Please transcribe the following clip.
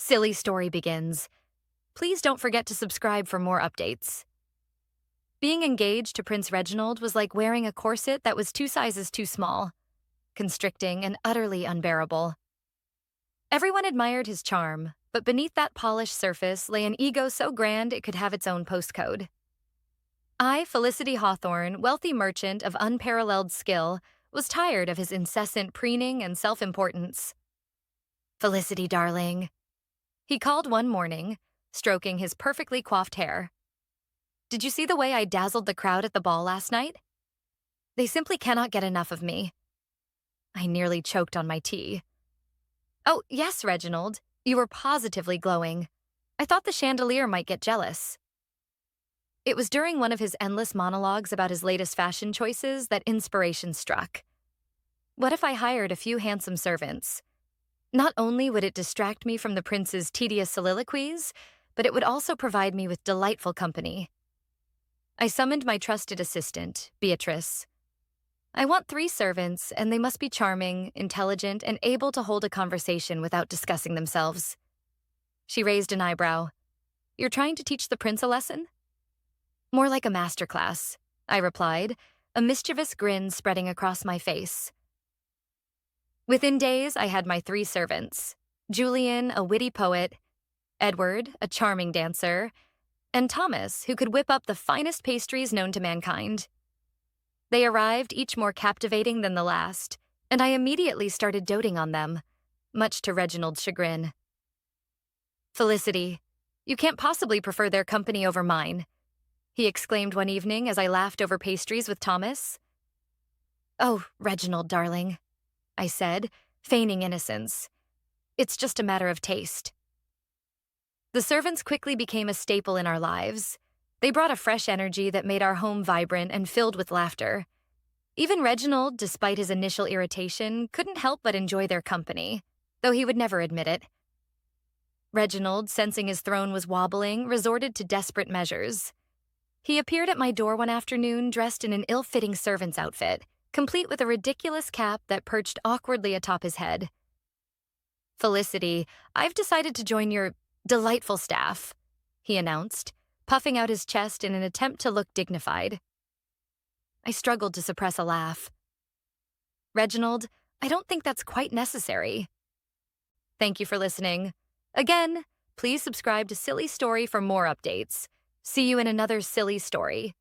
Silly story begins. Please don't forget to subscribe for more updates. Being engaged to Prince Reginald was like wearing a corset that was 2 sizes too small, constricting and utterly unbearable. Everyone admired his charm, but beneath that polished surface lay an ego so grand it could have its own postcode. I, Felicity Hawthorne, wealthy merchant of unparalleled skill, was tired of his incessant preening and self-importance. "Felicity, darling," he called one morning, stroking his perfectly coiffed hair. "Did you see the way I dazzled the crowd at the ball last night? They simply cannot get enough of me." I nearly choked on my tea. "Oh, yes, Reginald, you were positively glowing. I thought the chandelier might get jealous." It was during one of his endless monologues about his latest fashion choices that inspiration struck. What if I hired a few handsome servants? Not only would it distract me from the prince's tedious soliloquies, but it would also provide me with delightful company. I summoned my trusted assistant, Beatrice. "I want 3 servants, and they must be charming, intelligent, and able to hold a conversation without discussing themselves." She raised an eyebrow. "You're trying to teach the prince a lesson?" "More like a masterclass," I replied, a mischievous grin spreading across my face. Within days, I had my 3 servants: Julian, a witty poet; Edward, a charming dancer; and Thomas, who could whip up the finest pastries known to mankind. They arrived, each more captivating than the last, and I immediately started doting on them, much to Reginald's chagrin. "Felicity, you can't possibly prefer their company over mine," he exclaimed one evening as I laughed over pastries with Thomas. "Oh, Reginald, darling," I said, feigning innocence. "It's just a matter of taste." The servants quickly became a staple in our lives. They brought a fresh energy that made our home vibrant and filled with laughter. Even Reginald, despite his initial irritation, couldn't help but enjoy their company, though he would never admit it. Reginald, sensing his throne was wobbling, resorted to desperate measures. He appeared at my door one afternoon dressed in an ill-fitting servant's outfit, complete with a ridiculous cap that perched awkwardly atop his head. "Felicity, I've decided to join your delightful staff," he announced, puffing out his chest in an attempt to look dignified. I struggled to suppress a laugh. "Reginald, I don't think that's quite necessary." Thank you for listening. Again, please subscribe to Silly Story for more updates. See you in another silly story.